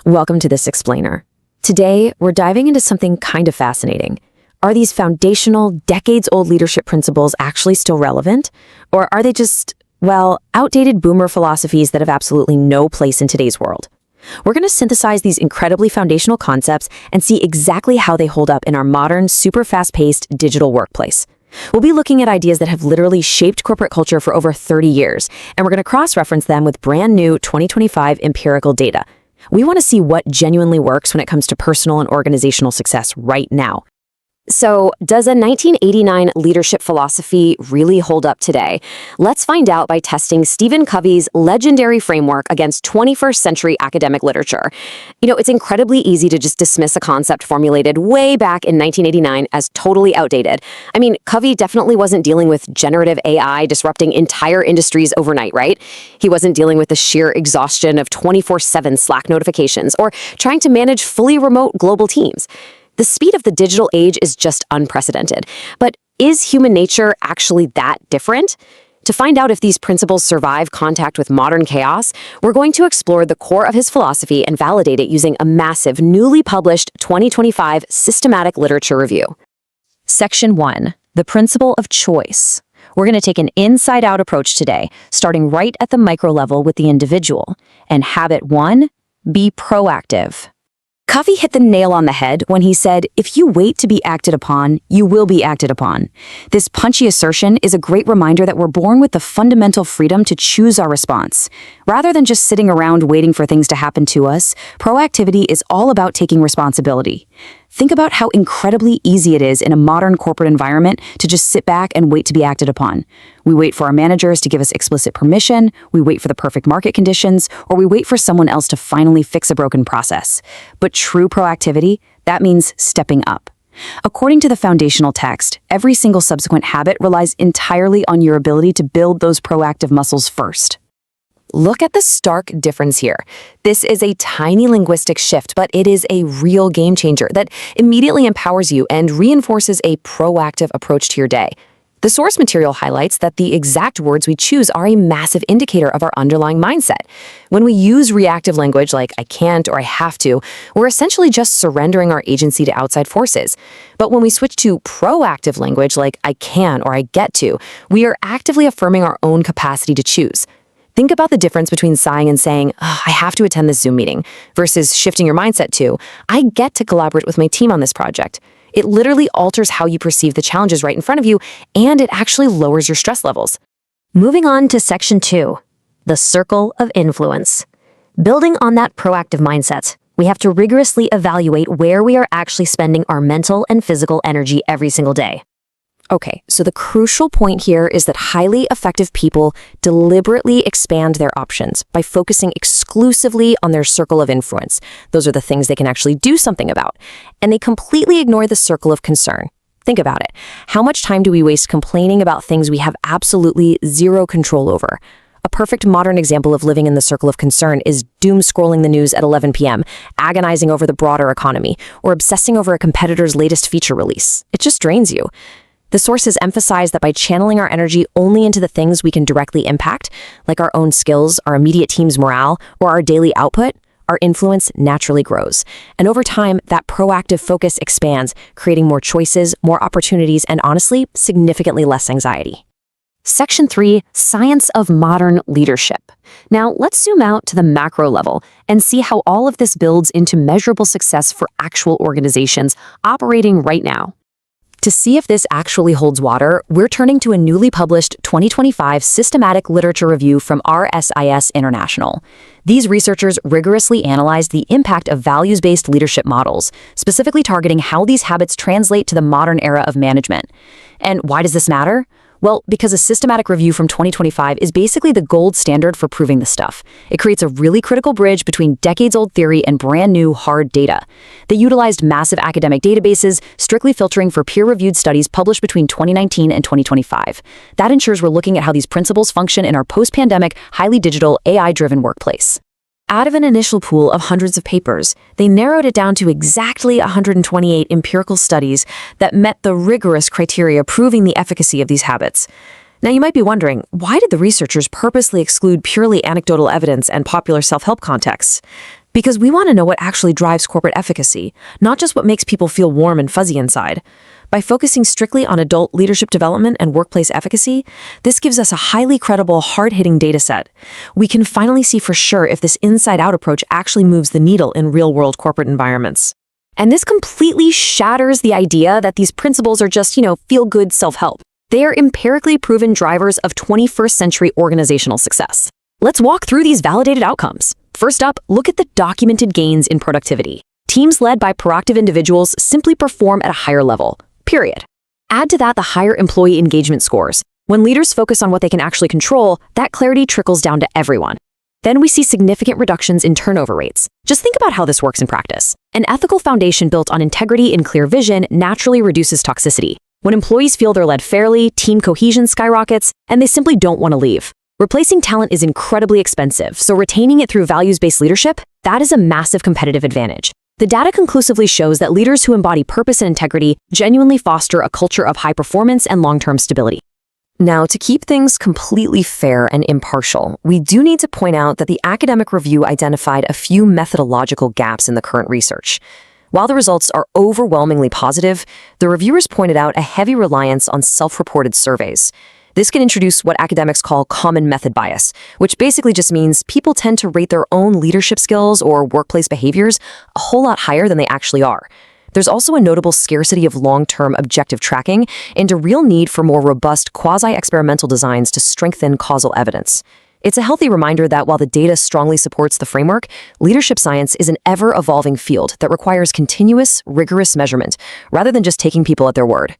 Welcome to This Explainer. Today, we're diving into something kind of fascinating. Are these foundational, decades-old leadership principles actually still relevant? Or are they just, outdated boomer philosophies that have absolutely no place in today's world? We're going to synthesize these incredibly foundational concepts and see exactly how they hold up in our modern, super fast-paced digital workplace. We'll be looking at ideas that have literally shaped corporate culture for over 30 years, and we're going to cross-reference them with brand new 2025 empirical data. We want to see what genuinely works when it comes to personal and organizational success right now. So, does a 1989 leadership philosophy really hold up today? Let's find out by testing Stephen Covey's legendary framework against 21st century academic literature. It's incredibly easy to just dismiss a concept formulated way back in 1989 as totally outdated. Covey definitely wasn't dealing with generative AI disrupting entire industries overnight, right? He wasn't dealing with the sheer exhaustion of 24/7 Slack notifications or trying to manage fully remote global teams. The speed of the digital age is just unprecedented. But is human nature actually that different? To find out if these principles survive contact with modern chaos, we're going to explore the core of his philosophy and validate it using a massive, newly published 2025 systematic literature review. Section 1, the principle of choice. We're going to take an inside-out approach today, starting right at the micro level with the individual. And habit 1, be proactive. Covey hit the nail on the head when he said, if you wait to be acted upon, you will be acted upon. This punchy assertion is a great reminder that we're born with the fundamental freedom to choose our response. Rather than just sitting around waiting for things to happen to us, proactivity is all about taking responsibility. Think about how incredibly easy it is in a modern corporate environment to just sit back and wait to be acted upon. We wait for our managers to give us explicit permission, we wait for the perfect market conditions, or we wait for someone else to finally fix a broken process. But true proactivity, that means stepping up. According to the foundational text, every single subsequent habit relies entirely on your ability to build those proactive muscles first. Look at the stark difference here. This is a tiny linguistic shift, but it is a real game changer that immediately empowers you and reinforces a proactive approach to your day. The source material highlights that the exact words we choose are a massive indicator of our underlying mindset. When we use reactive language like I can't or I have to, we're essentially just surrendering our agency to outside forces. But when we switch to proactive language like I can or I get to, we are actively affirming our own capacity to choose. Think about the difference between sighing and saying, I have to attend this Zoom meeting, versus shifting your mindset to, I get to collaborate with my team on this project. It literally alters how you perceive the challenges right in front of you, and it actually lowers your stress levels. Moving on to Section 2, the circle of influence. Building on that proactive mindset, we have to rigorously evaluate where we are actually spending our mental and physical energy every single day. Okay, so the crucial point here is that highly effective people deliberately expand their options by focusing exclusively on their circle of influence. Those are the things they can actually do something about. And they completely ignore the circle of concern. Think about it. How much time do we waste complaining about things we have absolutely zero control over? A perfect modern example of living in the circle of concern is doom scrolling the news at 11 p.m., agonizing over the broader economy, or obsessing over a competitor's latest feature release. It just drains you. The sources emphasize that by channeling our energy only into the things we can directly impact, like our own skills, our immediate team's morale, or our daily output, our influence naturally grows. And over time, that proactive focus expands, creating more choices, more opportunities, and honestly, significantly less anxiety. Section 3, Science of Modern Leadership. Now, let's zoom out to the macro level and see how all of this builds into measurable success for actual organizations operating right now. To see if this actually holds water, we're turning to a newly published 2025 systematic literature review from RSIS International. These researchers rigorously analyzed the impact of values-based leadership models, specifically targeting how these habits translate to the modern era of management. And why does this matter? Well, because a systematic review from 2025 is basically the gold standard for proving this stuff. It creates a really critical bridge between decades-old theory and brand new, hard data. They utilized massive academic databases, strictly filtering for peer-reviewed studies published between 2019 and 2025. That ensures we're looking at how these principles function in our post-pandemic, highly digital, AI-driven workplace. Out of an initial pool of hundreds of papers, they narrowed it down to exactly 128 empirical studies that met the rigorous criteria proving the efficacy of these habits. Now, you might be wondering, why did the researchers purposely exclude purely anecdotal evidence and popular self-help contexts? Because we want to know what actually drives corporate efficacy, not just what makes people feel warm and fuzzy inside. By focusing strictly on adult leadership development and workplace efficacy, this gives us a highly credible, hard-hitting data set. We can finally see for sure if this inside-out approach actually moves the needle in real-world corporate environments. And this completely shatters the idea that these principles are just, feel-good self-help. They are empirically proven drivers of 21st century organizational success. Let's walk through these validated outcomes. First up, look at the documented gains in productivity. Teams led by proactive individuals simply perform at a higher level, period. Add to that the higher employee engagement scores. When leaders focus on what they can actually control, that clarity trickles down to everyone. Then we see significant reductions in turnover rates. Just think about how this works in practice. An ethical foundation built on integrity and clear vision naturally reduces toxicity. When employees feel they're led fairly, team cohesion skyrockets, and they simply don't want to leave. Replacing talent is incredibly expensive, so retaining it through values-based leadership, that is a massive competitive advantage. The data conclusively shows that leaders who embody purpose and integrity genuinely foster a culture of high performance and long-term stability. Now, to keep things completely fair and impartial, we do need to point out that the academic review identified a few methodological gaps in the current research. While the results are overwhelmingly positive, the reviewers pointed out a heavy reliance on self-reported surveys. This can introduce what academics call common method bias, which basically just means people tend to rate their own leadership skills or workplace behaviors a whole lot higher than they actually are. There's also a notable scarcity of long-term objective tracking and a real need for more robust quasi-experimental designs to strengthen causal evidence. It's a healthy reminder that while the data strongly supports the framework, leadership science is an ever-evolving field that requires continuous, rigorous measurement, rather than just taking people at their word.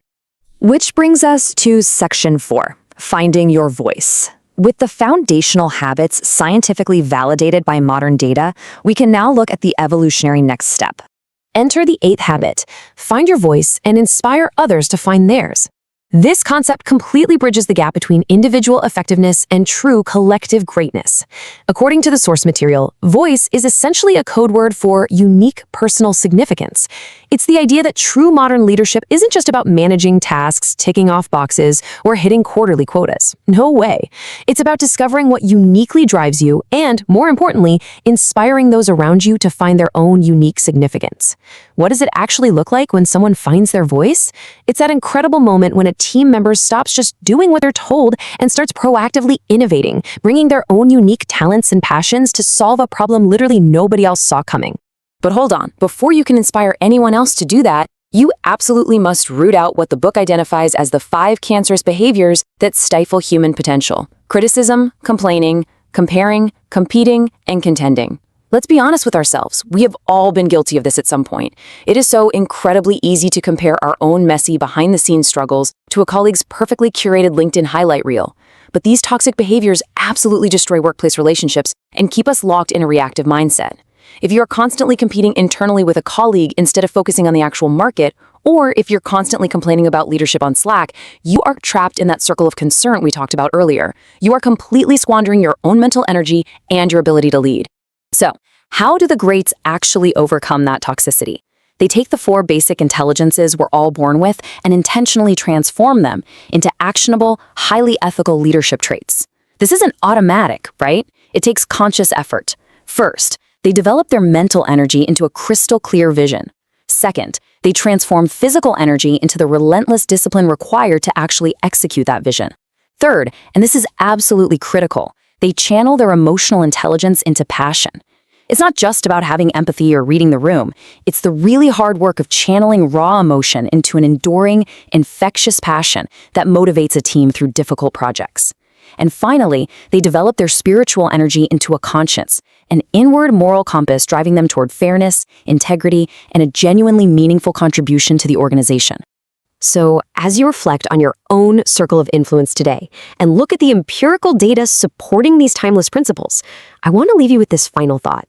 Which brings us to Section 4. Finding your voice. With the foundational habits scientifically validated by modern data, we can now look at the evolutionary next step. Enter the 8th habit. Find your voice and inspire others to find theirs. This concept completely bridges the gap between individual effectiveness and true collective greatness. According to the source material, voice is essentially a code word for unique personal significance. It's the idea that true modern leadership isn't just about managing tasks, ticking off boxes, or hitting quarterly quotas. No way. It's about discovering what uniquely drives you and, more importantly, inspiring those around you to find their own unique significance. What does it actually look like when someone finds their voice? It's that incredible moment when a team member stops just doing what they're told and starts proactively innovating, bringing their own unique talents and passions to solve a problem literally nobody else saw coming. But hold on, before you can inspire anyone else to do that, you absolutely must root out what the book identifies as the 5 cancerous behaviors that stifle human potential: criticism, complaining, comparing, competing, and contending. Let's be honest with ourselves. We have all been guilty of this at some point. It is so incredibly easy to compare our own messy behind-the-scenes struggles to a colleague's perfectly curated LinkedIn highlight reel. But these toxic behaviors absolutely destroy workplace relationships and keep us locked in a reactive mindset. If you are constantly competing internally with a colleague instead of focusing on the actual market, or if you're constantly complaining about leadership on Slack, you are trapped in that circle of concern we talked about earlier. You are completely squandering your own mental energy and your ability to lead. So, how do the greats actually overcome that toxicity? They take the 4 basic intelligences we're all born with and intentionally transform them into actionable, highly ethical leadership traits. This isn't automatic, right? It takes conscious effort. First, they develop their mental energy into a crystal clear vision. Second, they transform physical energy into the relentless discipline required to actually execute that vision. Third, and this is absolutely critical, they channel their emotional intelligence into passion. It's not just about having empathy or reading the room. It's the really hard work of channeling raw emotion into an enduring, infectious passion that motivates a team through difficult projects. And finally, they develop their spiritual energy into a conscience, an inward moral compass driving them toward fairness, integrity, and a genuinely meaningful contribution to the organization. So, as you reflect on your own circle of influence today and look at the empirical data supporting these timeless principles, I want to leave you with this final thought.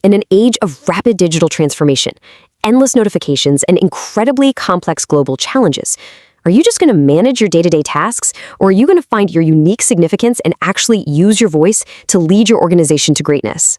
In an age of rapid digital transformation, endless notifications, and incredibly complex global challenges, are you just going to manage your day-to-day tasks, or are you going to find your unique significance and actually use your voice to lead your organization to greatness?